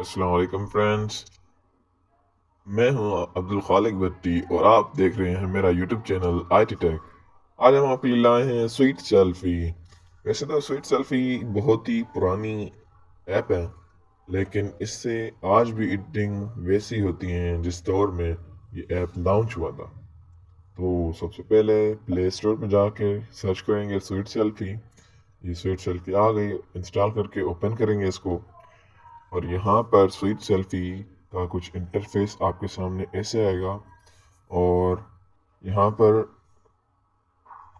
अस्सलाम वालेकुम फ्रेंड्स। मैं हूं अब्दुलखालिक भट्टी और आप देख रहे हैं मेरा यूट्यूब चैनल IT टेक। आज हम आपके लिए लाए हैं स्वीट सेल्फी। वैसे तो स्वीट सेल्फी बहुत ही पुरानी ऐप है, लेकिन इससे आज भी एडिटिंग वैसी होती हैं जिस दौर में ये ऐप लॉन्च हुआ था। तो सबसे पहले प्ले स्टोर पर जाके सर्च करेंगे स्वीट सेल्फी। ये स्वीट सेल्फी आ गई, इंस्टॉल करके ओपन करेंगे इसको। और यहाँ पर स्वीट सेल्फी का कुछ इंटरफेस आपके सामने ऐसे आएगा। और यहाँ पर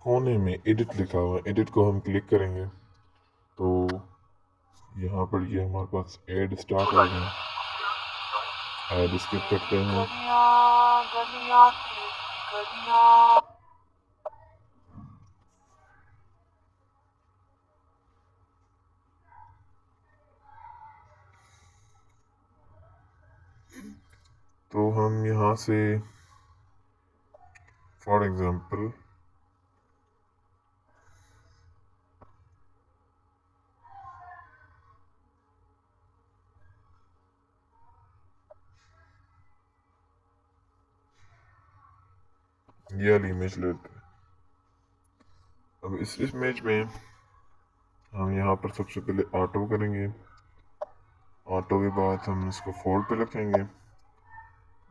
कोने में एडिट लिखा हुआ है, एडिट को हम क्लिक करेंगे तो यहाँ पर ये हमारे पास एड स्टार्ट हो गया। एड स्किप करते हैं। तो हम यहाँ से फॉर एग्जांपल ये वाली इमेज लेते हैं। अब इस इमेज में हम यहाँ पर सबसे पहले ऑटो करेंगे। ऑटो के बाद हम इसको फोल्ड पे रखेंगे।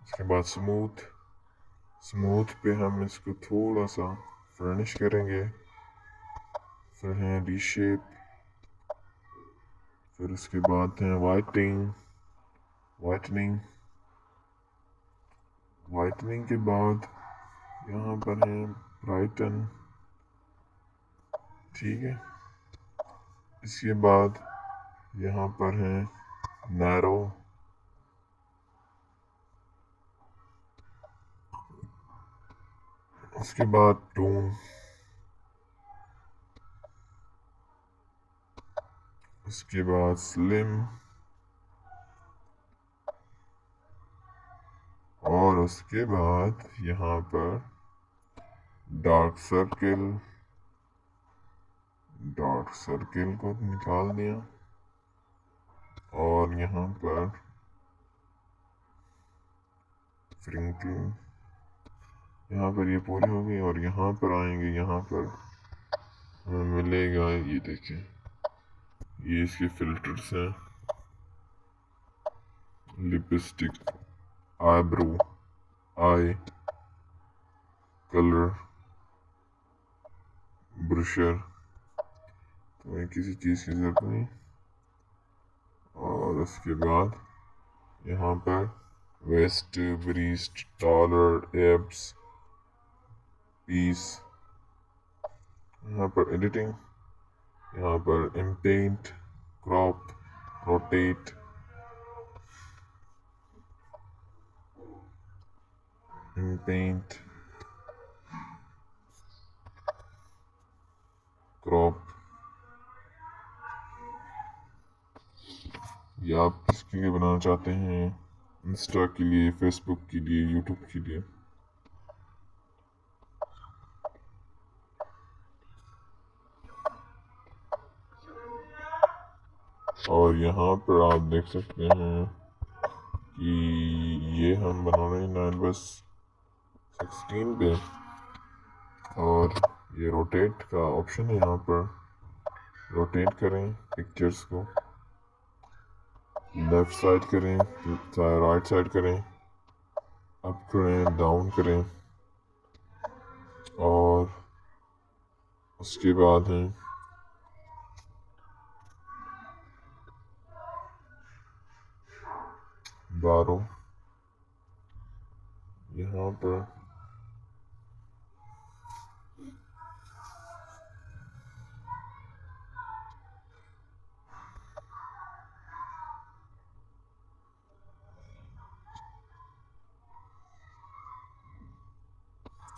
उसके बाद स्मूथ स्मूथ पे हम इसको थोड़ा सा फर्निश करेंगे। फिर है रीशेप। फिर उसके बाद है वाइटनिंग वाइटनिंग के बाद यहाँ पर है ब्राइटन। ठीक है। इसके बाद यहाँ पर है नैरो। उसके बाद टोन। उसके बाद स्लिम। और उसके बाद यहाँ पर डार्क सर्किल को निकाल दिया। और यहाँ पर फ्रिंकलिंग। यहाँ पर ये पूरी होगी और यहाँ पर आएंगे। यहाँ पर हमें मिलेगा, ये देखें, ये इसके फिल्टर्स हैं। लिपस्टिक, आईब्रो, आई कलर, ब्रशर। तो किसी चीज़ की जरूरत नहीं। और उसके बाद यहाँ पर waist, breast, taller, abs, piece. यहाँ पर एडिटिंग, यहाँ पर inpaint, crop, rotate, inpaint, crop. या आप किसके लिए बनाना चाहते हैं, इंस्टा के लिए, फेसबुक के लिए, यूट्यूब के लिए। और यहाँ पर आप देख सकते हैं कि ये हम बना रहे हैं 9/16 पे। और ये रोटेट का ऑप्शन है, यहाँ पर रोटेट करें पिक्चर्स को, लेफ्ट साइड करें, राइट साइड करें, अप करें, डाउन करें। और उसके बाद है बारो। यहाँ पर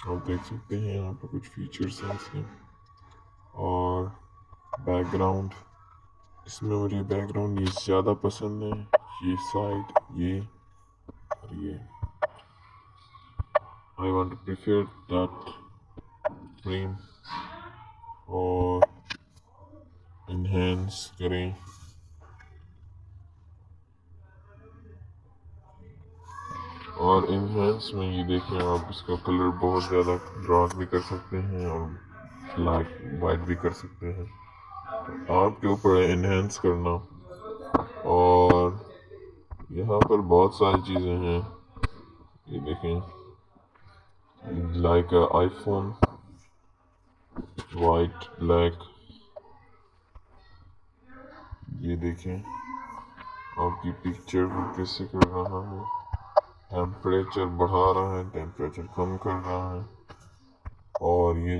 आप देख सकते हैं, यहाँ पर कुछ फीचर्स हैं इसके। और बैकग्राउंड, इसमें मुझे बैकग्राउंड ये ज़्यादा पसंद है, ये साइड, ये और ये। I want to prefer that frame. और इन्हेंस करें। और इनहेंस में ये देखें आप इसका कलर बहुत ज़्यादा डार्क भी कर सकते हैं और लाइट वाइट भी कर सकते हैं। तो आपके ऊपर है इनहेंस करना। और यहाँ पर बहुत सारी चीज़ें हैं, ये देखें लाइक आईफोन, वाइट ब्लैक, ये देखें आपकी पिक्चर को कैसे कर रहा है, टेम्परेचर बढ़ा रहा है, टेम्परेचर कम कर रहा है। और ये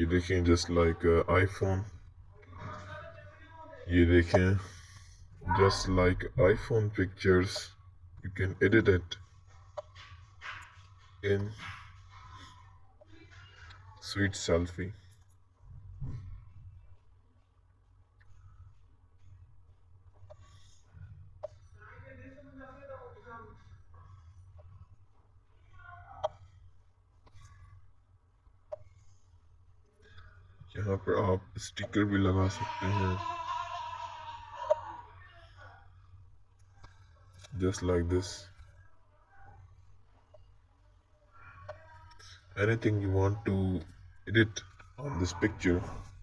देखें जस्ट लाइक आईफोन, ये देखें just like iPhone pictures, you can edit it in sweet selfie. यहाँ पर आप स्टिकर भी लगा सकते हैं, just like this. Anything you want to edit on this picture,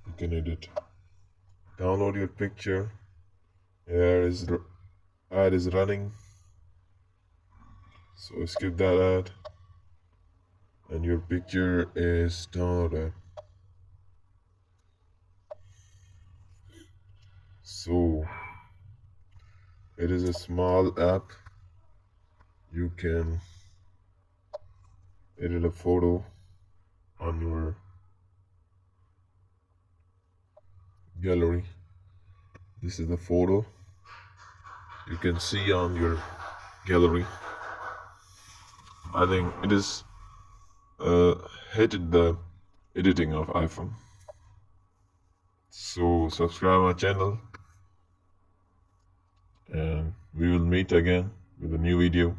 you can edit. Download your picture. Here is ad is running, so skip that ad, and your picture is downloaded. So it is a small app. You can edit a photo on your gallery. This is the photo you can see on your gallery. I think it is hated the editing of iPhone. So subscribe my channel, and we will meet again with a new video.